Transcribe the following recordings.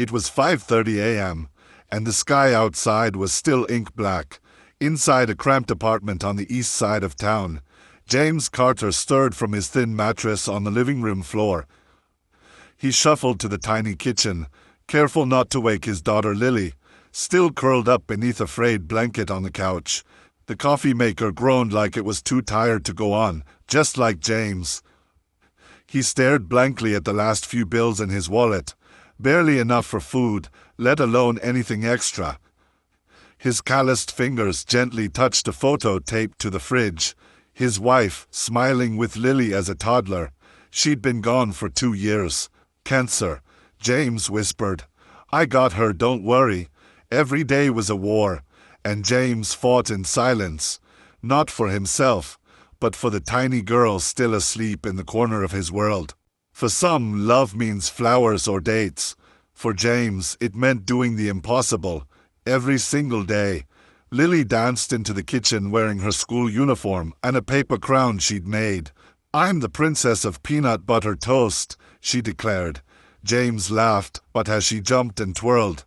It was 5:30 a.m., and the sky outside was still ink black. Inside a cramped apartment on the east side of town, James Carter stirred from his thin mattress on the living room floor. He shuffled to the tiny kitchen, careful not to wake his daughter Lily, still curled up beneath a frayed blanket on the couch. The coffee maker groaned like it was too tired to go on, just like James. He stared blankly at the last few bills in his wallet, barely enough for food, let alone anything extra. His calloused fingers gently touched a photo taped to the fridge. His wife, smiling with Lily as a toddler. She'd been gone for 2 years. Cancer, James whispered. I got her, don't worry. Every day was a war, and James fought in silence, not for himself, but for the tiny girl still asleep in the corner of his world. For some, love means flowers or dates. For James, it meant doing the impossible, every single day. Lily danced into the kitchen wearing her school uniform and a paper crown she'd made. I'm the princess of peanut butter toast, she declared. James laughed, but as she jumped and twirled,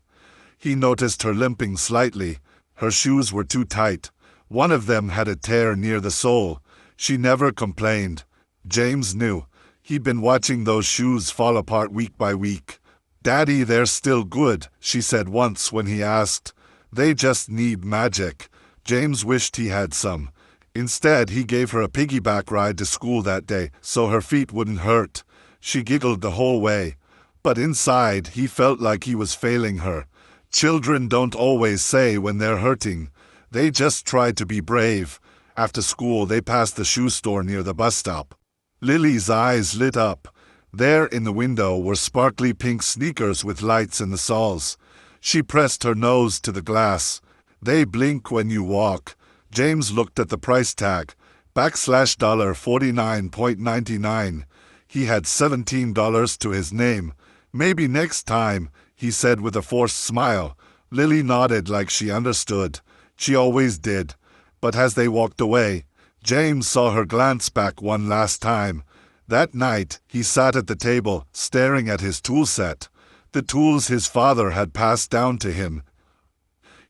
he noticed her limping slightly. Her shoes were too tight. One of them had a tear near the sole. She never complained. James knew. He'd been watching those shoes fall apart week by week. Daddy, they're still good, she said once when he asked. They just need magic. James wished he had some. Instead, he gave her a piggyback ride to school that day so her feet wouldn't hurt. She giggled the whole way. But inside, he felt like he was failing her. Children don't always say when they're hurting. They just try to be brave. After school, they passed the shoe store near the bus stop. Lily's eyes lit up. There in the window were sparkly pink sneakers with lights in the soles. She pressed her nose to the glass. They blink when you walk. James looked at the price tag. $49.99. He had $17 to his name. Maybe next time, he said with a forced smile. Lily nodded like she understood. She always did. But as they walked away, James saw her glance back one last time. That night, he sat at the table, staring at his tool set. The tools his father had passed down to him.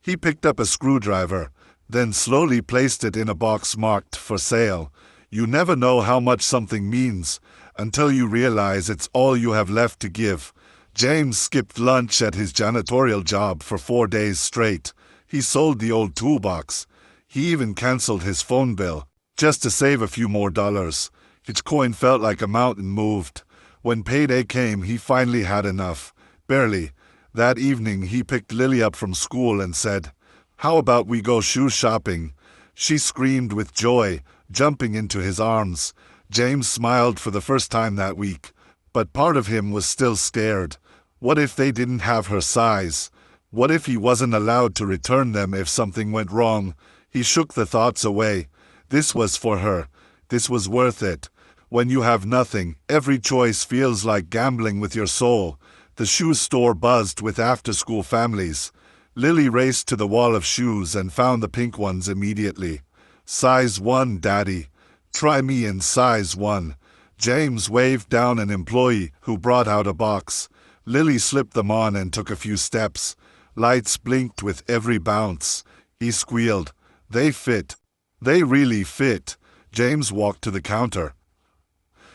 He picked up a screwdriver, then slowly placed it in a box marked for sale. You never know how much something means until you realize it's all you have left to give. James skipped lunch at his janitorial job for 4 days straight. He sold the old toolbox. He even canceled his phone bill, just to save a few more dollars. Each coin felt like a mountain moved. When payday came, he finally had enough. Barely. That evening, he picked Lily up from school and said, "How about we go shoe shopping?" She screamed with joy, jumping into his arms. James smiled for the first time that week, but part of him was still scared. What if they didn't have her size? What if he wasn't allowed to return them if something went wrong? He shook the thoughts away. This was for her. This was worth it. When you have nothing, every choice feels like gambling with your soul. The shoe store buzzed with after-school families. Lily raced to the wall of shoes and found the pink ones immediately. "Size 1, Daddy. Try me in size 1. James waved down an employee who brought out a box. Lily slipped them on and took a few steps. Lights blinked with every bounce. He squealed. They fit. They really fit. James walked to the counter.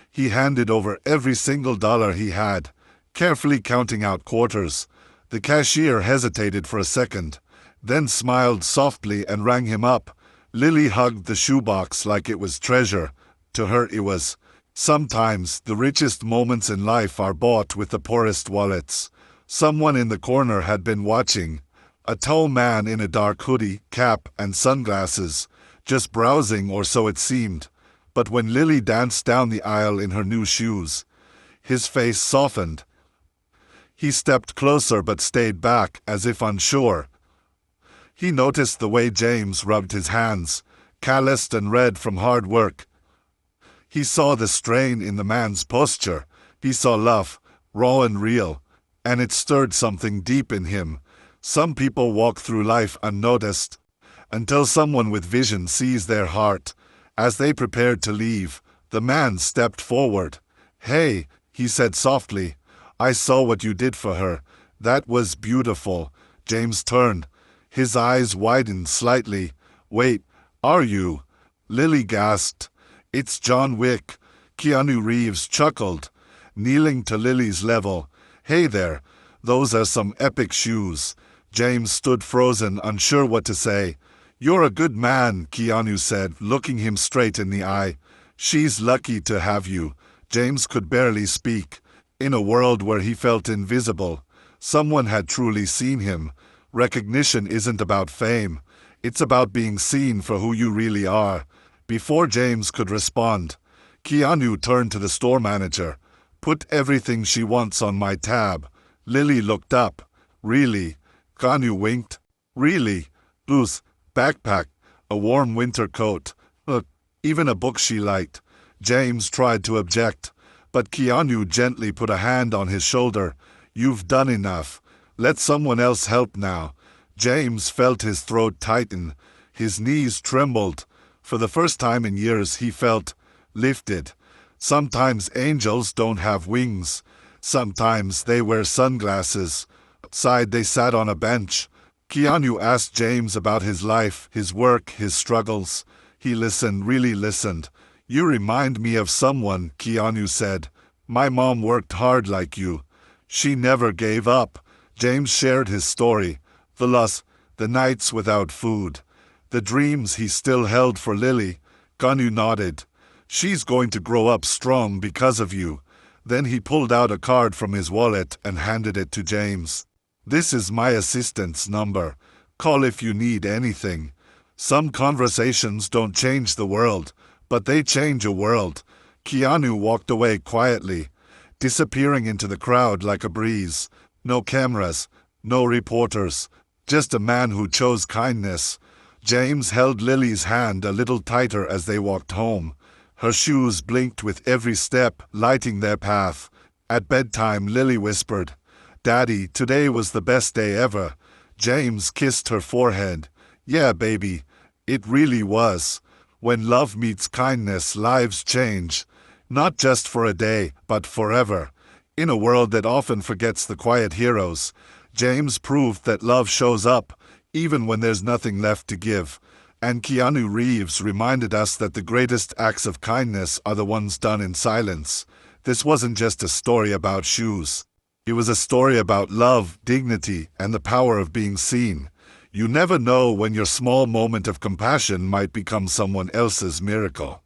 He handed over every single dollar he had, carefully counting out quarters. The cashier hesitated for a second, then smiled softly and rang him up. Lily hugged the shoebox like it was treasure. To her it was. Sometimes the richest moments in life are bought with the poorest wallets. Someone in the corner had been watching. A tall man in a dark hoodie, cap, and sunglasses, just browsing, or so it seemed. But when Lily danced down the aisle in her new shoes, his face softened. He stepped closer but stayed back, as if unsure. He noticed the way James rubbed his hands, calloused and red from hard work. He saw the strain in the man's posture. He saw love, raw and real, and it stirred something deep in him. Some people walk through life unnoticed, until someone with vision sees their heart. As they prepared to leave, the man stepped forward. "Hey," he said softly, "I saw what you did for her. That was beautiful. James turned. His eyes widened slightly. Wait, are you? Lily gasped. It's John Wick. Keanu Reeves chuckled, kneeling to Lily's level. Hey there, those are some epic shoes. James stood frozen, unsure what to say. You're a good man, Keanu said, looking him straight in the eye. She's lucky to have you. James could barely speak. In a world where he felt invisible, someone had truly seen him. Recognition isn't about fame. It's about being seen for who you really are. Before James could respond, Keanu turned to the store manager. Put everything she wants on my tab. Lily looked up. Really? Keanu winked. Really? Booze, backpack, a warm winter coat. Even a book she liked. James tried to object, but Keanu gently put a hand on his shoulder. You've done enough. Let someone else help now. James felt his throat tighten. His knees trembled. For the first time in years he felt lifted. Sometimes angels don't have wings. Sometimes they wear sunglasses. Outside they sat on a bench. Keanu asked James about his life, his work, his struggles. He listened, really listened. You remind me of someone, Keanu said. My mom worked hard like you. She never gave up. James shared his story. The loss, the nights without food, the dreams he still held for Lily. Keanu nodded. She's going to grow up strong because of you. Then he pulled out a card from his wallet and handed it to James. This is my assistant's number. Call if you need anything. Some conversations don't change the world, but they change a world. Keanu walked away quietly, disappearing into the crowd like a breeze. No cameras, no reporters, just a man who chose kindness. James held Lily's hand a little tighter as they walked home. Her shoes blinked with every step, lighting their path. At bedtime, Lily whispered, Daddy, today was the best day ever. James kissed her forehead. Yeah, baby, it really was. When love meets kindness, lives change. Not just for a day, but forever. In a world that often forgets the quiet heroes, James proved that love shows up, even when there's nothing left to give. And Keanu Reeves reminded us that the greatest acts of kindness are the ones done in silence. This wasn't just a story about shoes. It was a story about love, dignity, and the power of being seen. You never know when your small moment of compassion might become someone else's miracle.